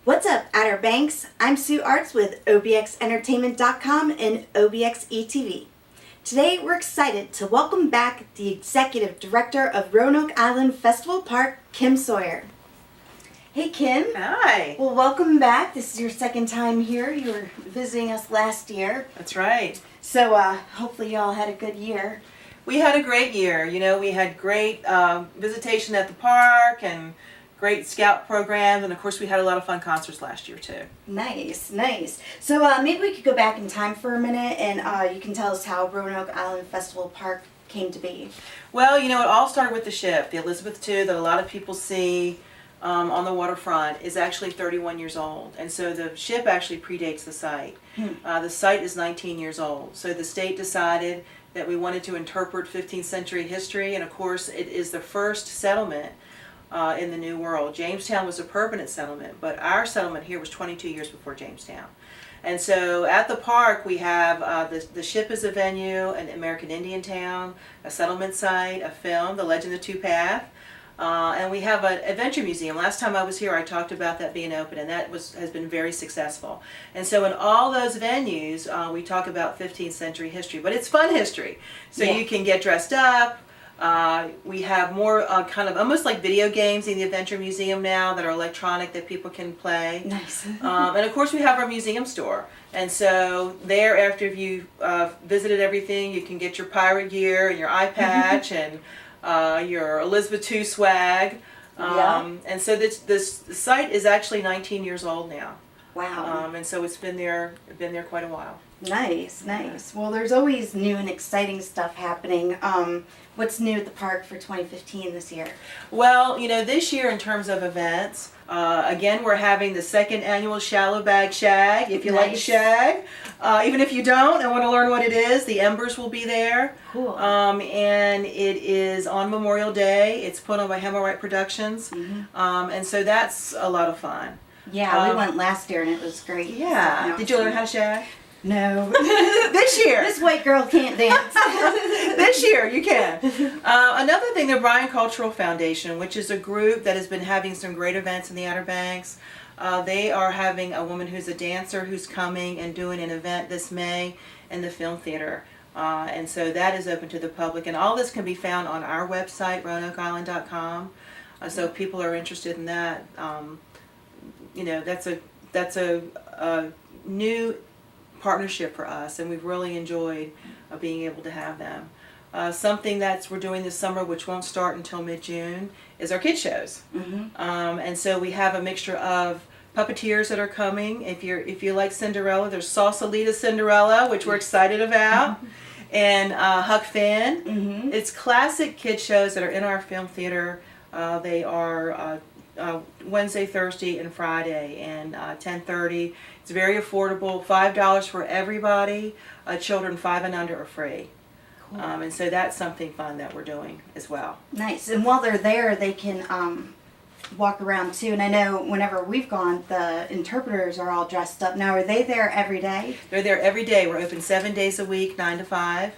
What's up, Outer Banks? I'm Sue Arts with OBXEntertainment.com and OBXE TV. Today we're excited to welcome back the Executive Director of Roanoke Island Festival Park, Kim Sawyer. Hey Kim. Hi. Well, welcome back. This is your second time here. You were visiting us last year. That's right. So hopefully y'all had a good year. We had a great year. You know, we had great visitation at the park and great scout programs, and of course we had a lot of fun concerts last year too. Nice, nice. So maybe we could go back in time for a minute and you can tell us how Roanoke Island Festival Park came to be. Well, you know, it all started with the ship. The Elizabeth II that a lot of people see on the waterfront is actually 31 years old, and so the ship actually predates the site. The site is 19 years old, so the state decided that we wanted to interpret 15th century history, and of course it is the first settlement in the New World. Jamestown was a permanent settlement, but our settlement here was 22 years before Jamestown. And so at the park we have the ship as a venue, an American Indian town, a settlement site, a film, The Legend of the Two Path, and we have an adventure museum. Last time I was here I talked about that being open, and that has been very successful. And so in all those venues we talk about 15th century history, but it's fun history. So you can get dressed up. We have more kind of almost like video games in the Adventure Museum now that are electronic that people can play. Nice. And of course we have our museum store. And so there, after you visited everything, you can get your pirate gear and your eye patch and your Elizabeth II swag. And so this site is actually 19 years old now. Wow. And so it's been there quite a while. Nice, nice. Well, there's always new and exciting stuff happening. What's new at the park for 2015 this year? Well, you know, this year in terms of events, again, we're having the second annual Shallow Bag Shag. If you like to shag, even if you don't and want to learn what it is, the Embers will be there. Cool. And it is on Memorial Day. It's put on by Hemorrhoid Productions. And so that's a lot of fun. Yeah, we went last year and it was great. Yeah. Did you learn how to shag? No. This year. This white girl can't dance. This year you can. Another thing, the Bryan Cultural Foundation, which is a group that has been having some great events in the Outer Banks, they are having a woman who's a dancer who's coming and doing an event this May in the Film Theater. And so that is open to the public, and all this can be found on our website, RoanokeIsland.com. So if people are interested in that, you know, that's a new partnership for us, and we've really enjoyed being able to have them. Something that we're doing this summer, which won't start until mid-June, is our kid shows. And so we have a mixture of puppeteers that are coming. If you like Cinderella, there's Sausalita Cinderella, which we're excited about, and Huck Finn. It's classic kid shows that are in our film theater. They are Wednesday, Thursday, and Friday, and 10:30. It's very affordable, $5 for everybody. Children 5 and under are free. Cool. And so that's something fun that we're doing as well. Nice. And while they're there, they can walk around too. And I know whenever we've gone, the interpreters are all dressed up. Now, are they there every day? They're there every day. We're open 7 days a week, 9 to 5.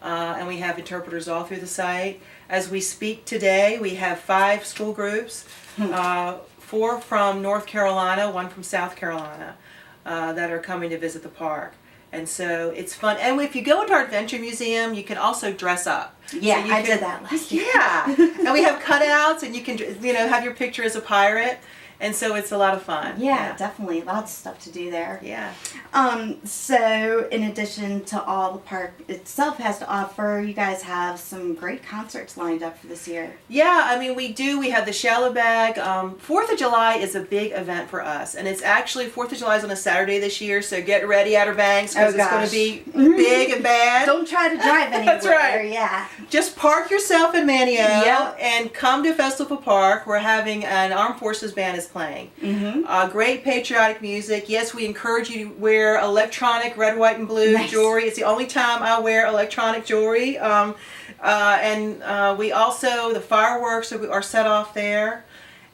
And we have interpreters all through the site. As we speak today, we have 5 school groups, 4 from North Carolina, 1 from South Carolina, that are coming to visit the park. And so it's fun. And if you go into our Adventure Museum, you can also dress up. Yeah, so I did that last year. Yeah. And we have cutouts, and you can, you know, have your picture as a pirate. And so it's a lot of fun. Yeah, definitely. Lots of stuff to do there. Yeah. So in addition to all the park itself has to offer, you guys have some great concerts lined up for this year. Yeah, I mean, we do. We have the Shallow Bag. 4th of July is a big event for us. And it's actually, 4th of July is on a Saturday this year, so get ready, Outer Banks, because it's going to be big and bad. Don't try to drive anywhere. That's right. Yeah. Just park yourself in Manio and come to Festival Park. We're having an Armed Forces band is playing. Great patriotic music. Yes, we encourage you to wear electronic red, white, and blue jewelry. It's the only time I wear electronic jewelry. And we also, the fireworks are set off there,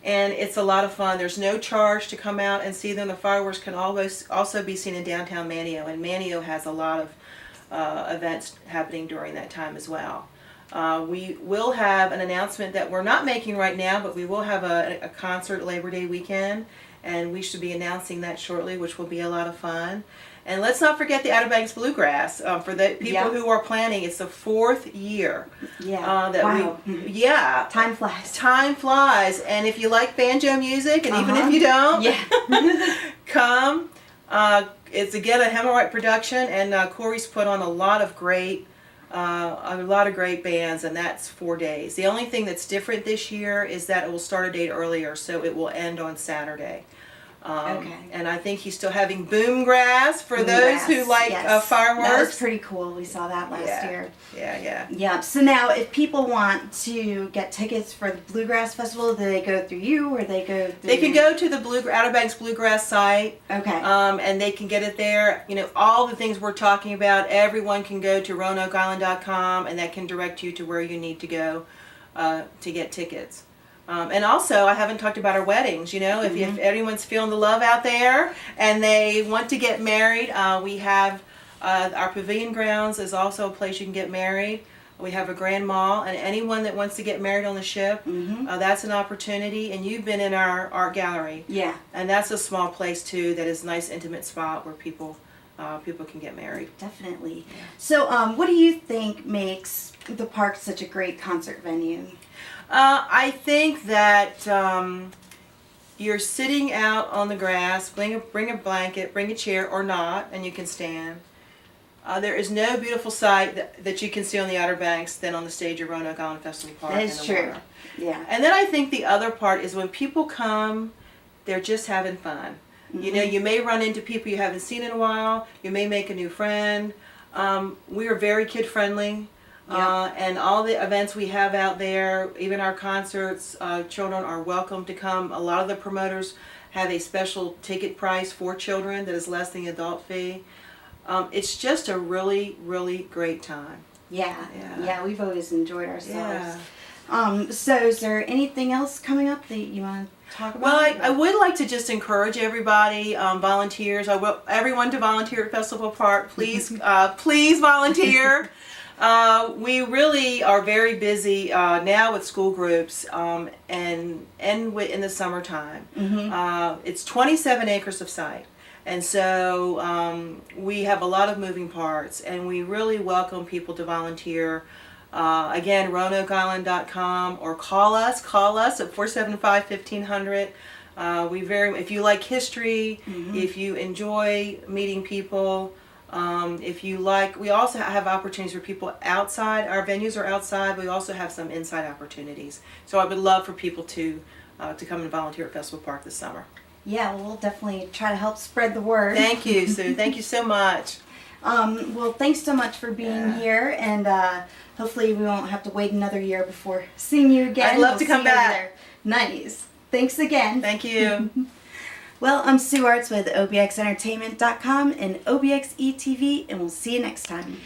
and it's a lot of fun. There's no charge to come out and see them. The fireworks can also be seen in downtown Manio, and Manio has a lot of events happening during that time as well. We will have an announcement that we're not making right now, but we will have a concert Labor Day weekend, and we should be announcing that shortly, which will be a lot of fun. And let's not forget the Outer Banks Bluegrass. For the people who are planning, it's the 4th year. Yeah. That wow. Yeah. Time flies. Time flies. And if you like banjo music, and even if you don't, come. It's again a Hemorrhoid production, and Corey's put on a lot of great bands, and that's 4 days. The only thing that's different this year is that it will start a date earlier, so it will end on Saturday. And I think he's still having Boomgrass for those who like fireworks. That was pretty cool. We saw that last year. Yeah. Yeah. So now, if people want to get tickets for the Bluegrass Festival, do they go through you, or they go through? They can go to the Outer Banks Bluegrass site. Okay. And they can get it there. You know, all the things we're talking about, everyone can go to RoanokeIsland.com, and that can direct you to where you need to go to get tickets. And also, I haven't talked about our weddings. You know, if anyone's feeling the love out there and they want to get married, we have our pavilion grounds is also a place you can get married. We have a grand mall, and anyone that wants to get married on the ship, that's an opportunity. And you've been in our art gallery. Yeah. And that's a small place too. That is a nice, intimate spot where people can get married. Definitely. Yeah. So, what do you think makes the park such a great concert venue? I think that you're sitting out on the grass. Bring a blanket, bring a chair or not, and you can stand. There is no beautiful sight that you can see on the Outer Banks than on the stage of Roanoke Island Festival Park. That is true. Water. Yeah. And then I think the other part is when people come, they're just having fun. You know, you may run into people you haven't seen in a while. You may make a new friend. We are very kid friendly. And all the events we have out there, even our concerts, children are welcome to come. A lot of the promoters have a special ticket price for children that is less than the adult fee. It's just a really, really great time. Yeah, we've always enjoyed ourselves. So is there anything else coming up that you want to talk about? Well, I would like to just encourage everybody, volunteers. I want everyone to volunteer at Festival Park. Please, please volunteer. We really are very busy now with school groups and in the summertime. It's 27 acres of site. And so we have a lot of moving parts, and we really welcome people to volunteer. Again, RoanokeIsland.com, or call us at 475-1500. If you like history, if you enjoy meeting people, if you like, we also have opportunities for people outside. Our venues are outside. We also have some inside opportunities. So I would love for people to come and volunteer at Festival Park this summer. Yeah, we'll definitely try to help spread the word. Thank you, Sue. Thank you so much. Well, thanks so much for being here, and hopefully we won't have to wait another year before seeing you again. I'd love to come back. Nice. Thanks again. Thank you. Well, I'm Sue Arts with OBXEntertainment.com and OBXE TV, and we'll see you next time.